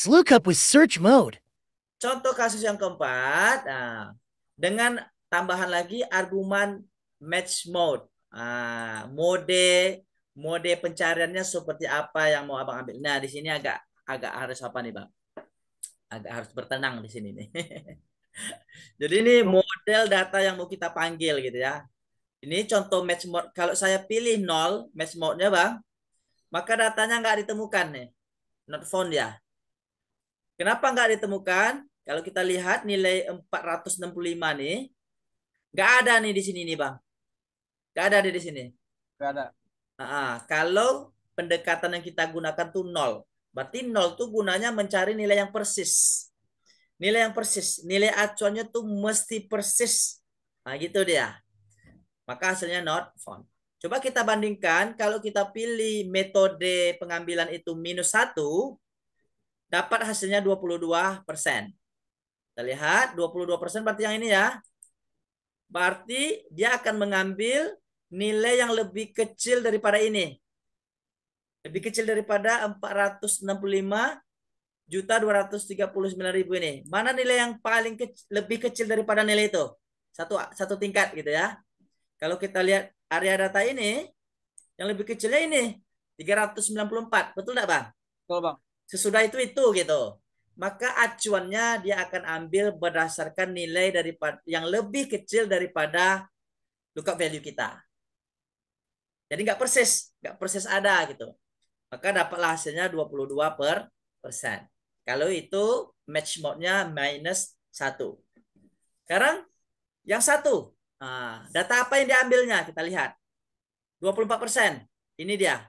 lookup with search mode. Contoh kasus yang keempat, dengan tambahan lagi argumen match mode. Mode pencariannya seperti apa yang mau abang ambil. Nah, di sini agak agak harus apa nih, bang? Agak harus bertenang di sini nih. Jadi ini model data yang mau kita panggil gitu ya. Ini contoh match mode. Kalau saya pilih 0 match mode-nya, bang, maka datanya nggak ditemukan nih. Not found ya. Kenapa nggak ditemukan? Kalau kita lihat nilai 465 nih, nggak ada nih di sini nih, bang. Nggak ada di sini. Gak ada. Kalau pendekatan yang kita gunakan tuh nol. Berarti nol tuh gunanya mencari nilai yang persis. Nilai yang persis. Nilai acuannya tuh mesti persis. Nah, gitu dia. Maka hasilnya not found. Coba kita bandingkan kalau kita pilih metode pengambilan itu -1, dapat hasilnya 22%. Kita lihat 22% berarti yang ini ya. Berarti dia akan mengambil nilai yang lebih kecil daripada ini. Lebih kecil daripada 465.239.000 ini. Mana nilai yang paling lebih kecil daripada nilai itu? Satu tingkat gitu ya. Kalau kita lihat area data ini, yang lebih kecilnya ini 394. Betul enggak, Bang? Betul, Bang. Sesudah itu gitu. Maka acuannya dia akan ambil berdasarkan nilai daripada yang lebih kecil daripada lookup value kita. Jadi nggak persis ada gitu. Maka dapatlah hasilnya 22%. Kalau itu match mode-nya -1. Sekarang yang satu. Data apa yang diambilnya? Kita lihat. 24%. Ini dia.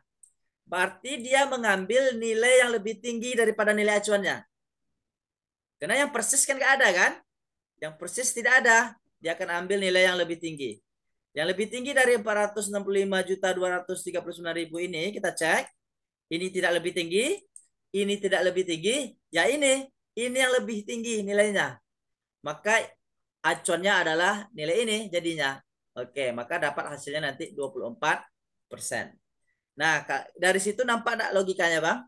Berarti dia mengambil nilai yang lebih tinggi daripada nilai acuannya. Karena yang persis kan nggak ada kan? Yang persis tidak ada. Dia akan ambil nilai yang lebih tinggi. Yang lebih tinggi dari 465.239.000 ini kita cek. Ini tidak lebih tinggi. Ini tidak lebih tinggi. Ya ini. Ini yang lebih tinggi nilainya. Maka acuannya adalah nilai ini jadinya. Oke, maka dapat hasilnya nanti 24%. Nah, dari situ nampak enggak logikanya, Bang?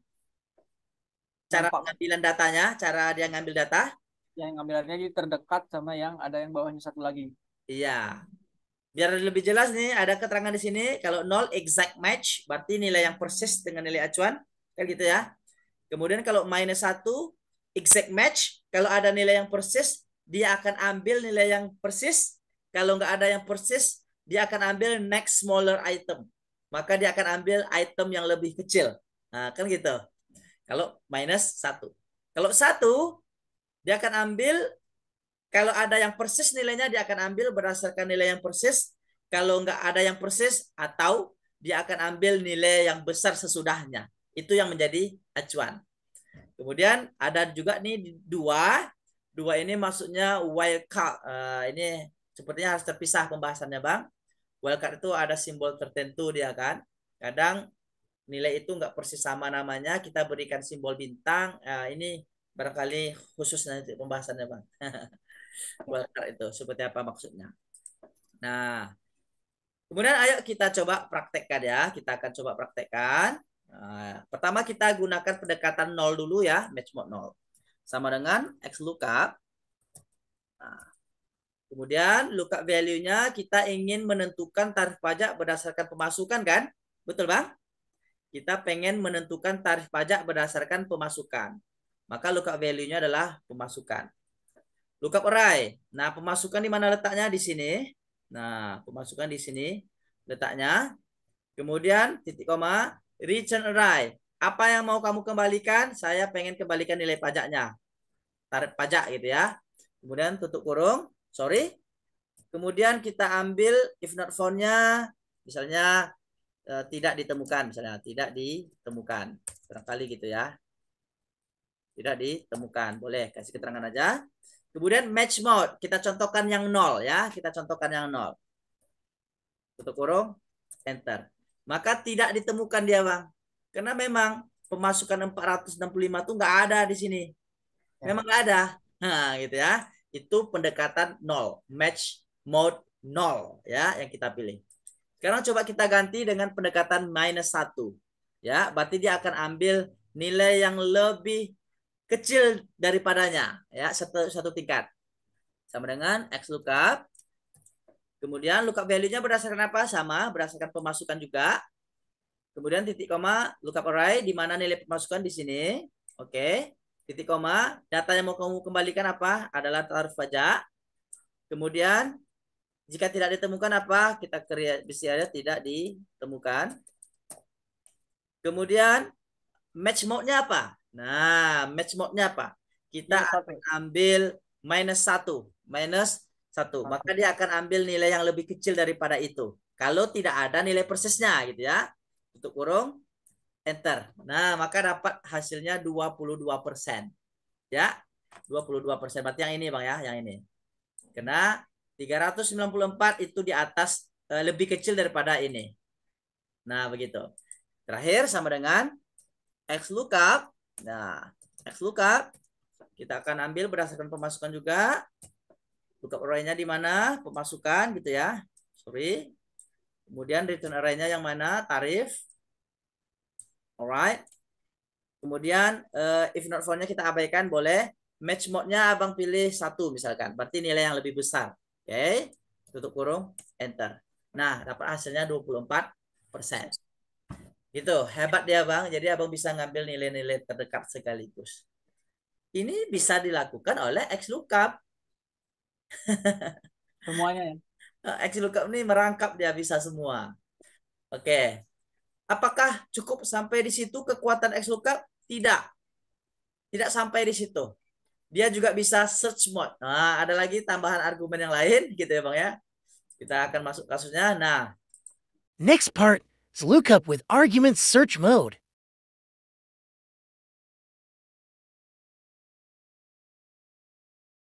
Cara Nampak, Bang. pengambilan datanya, cara dia ngambil data? Yang ngambilannya jadi terdekat sama yang ada yang bawahnya satu lagi. Iya. Biar lebih jelas nih, ada keterangan di sini. Kalau 0 exact match, berarti nilai yang persis dengan nilai acuan. Kan gitu ya. Kemudian kalau -1 exact match, kalau ada nilai yang persis, dia akan ambil nilai yang persis. Kalau nggak ada yang persis, dia akan ambil next smaller item. Maka dia akan ambil item yang lebih kecil. Nah, kan gitu. Kalau -1. Kalau 1, dia akan ambil, kalau ada yang persis nilainya, dia akan ambil berdasarkan nilai yang persis. Kalau nggak ada yang persis, atau dia akan ambil nilai yang besar sesudahnya. Itu yang menjadi acuan. Kemudian ada juga nih dua. Dua ini maksudnya wildcard. Ini sepertinya harus terpisah pembahasannya, Bang. Wildcard itu ada simbol tertentu dia kan. Kadang nilai itu nggak persis sama namanya. Kita berikan simbol bintang. Ini barangkali khusus nanti pembahasannya, Bang. Wildcard itu seperti apa maksudnya. Nah, kemudian ayo kita coba praktekkan ya. Kita akan coba praktekkan. Pertama kita gunakan pendekatan 0 dulu ya, match mode 0. Sama dengan XLOOKUP. Nah, kemudian lookup value-nya kita ingin menentukan tarif pajak berdasarkan pemasukan kan? Betul, Bang? Kita pengen menentukan tarif pajak berdasarkan pemasukan. Maka lookup value-nya adalah pemasukan. Lookup array. Nah, pemasukan di mana letaknya? Di sini. Nah, pemasukan di sini letaknya. Kemudian titik koma, return array. Apa yang mau kamu kembalikan? Saya pengen kembalikan nilai pajaknya. Tarif pajak gitu ya. Kemudian tutup kurung. Sorry. Kemudian kita ambil if not found-nya. Misalnya tidak ditemukan. Misalnya tidak ditemukan. Barangkali gitu ya. Tidak ditemukan. Boleh kasih keterangan aja. Kemudian match mode. Kita contohkan yang 0 ya. Kita contohkan yang 0. Tutup kurung. Enter. Maka tidak ditemukan dia, Bang. Karena memang pemasukan 465 tuh nggak ada di sini. Memang nggak ada. Nah, gitu ya. Itu pendekatan 0. Match mode 0 ya yang kita pilih. Sekarang coba kita ganti dengan pendekatan -1. Ya, berarti dia akan ambil nilai yang lebih kecil daripadanya, ya, satu tingkat. Sama dengan XLOOKUP. Kemudian lookup value-nya berdasarkan apa? Sama, berdasarkan pemasukan juga. Kemudian titik koma lookup array di mana nilai pemasukan di sini. Oke. Titik koma, data yang mau kamu kembalikan apa? Adalah tarif pajak. Kemudian jika tidak ditemukan apa? Kita bisa ada tidak ditemukan. Kemudian match mode-nya apa? Nah, match mode-nya apa? Kita Minus akan 1. ambil -1. Maka dia akan ambil nilai yang lebih kecil daripada itu. Kalau tidak ada nilai persisnya gitu ya. Tutup kurung, enter. Nah, maka dapat hasilnya 22%. Ya, 22%. Berarti yang ini Bang ya, yang ini. Karena 394 itu di atas lebih kecil daripada ini. Nah, begitu. Terakhir sama dengan XLOOKUP. Nah, XLOOKUP kita akan ambil berdasarkan pemasukan juga. Lookup array-nya di mana? Pemasukan gitu ya. Sorry. Kemudian return array-nya yang mana? Tarif. Alright. Kemudian if not found-nya kita abaikan boleh. Match mode-nya Abang pilih 1 misalkan. Berarti nilai yang lebih besar. Oke. Tutup kurung, enter. Nah, dapat hasilnya 24%. Gitu, hebat dia Bang. Jadi Abang bisa ngambil nilai-nilai terdekat sekaligus. Ini bisa dilakukan oleh XLOOKUP. Semuanya ya. XLOOKUP ini merangkap dia bisa semua. Oke. Apakah cukup sampai di situ kekuatan XLOOKUP? Tidak. Tidak sampai di situ. Dia juga bisa search mode. Nah, ada lagi tambahan argumen yang lain gitu ya Bang ya. Kita akan masuk kasusnya. Nah, Next part is lookup with argument search mode.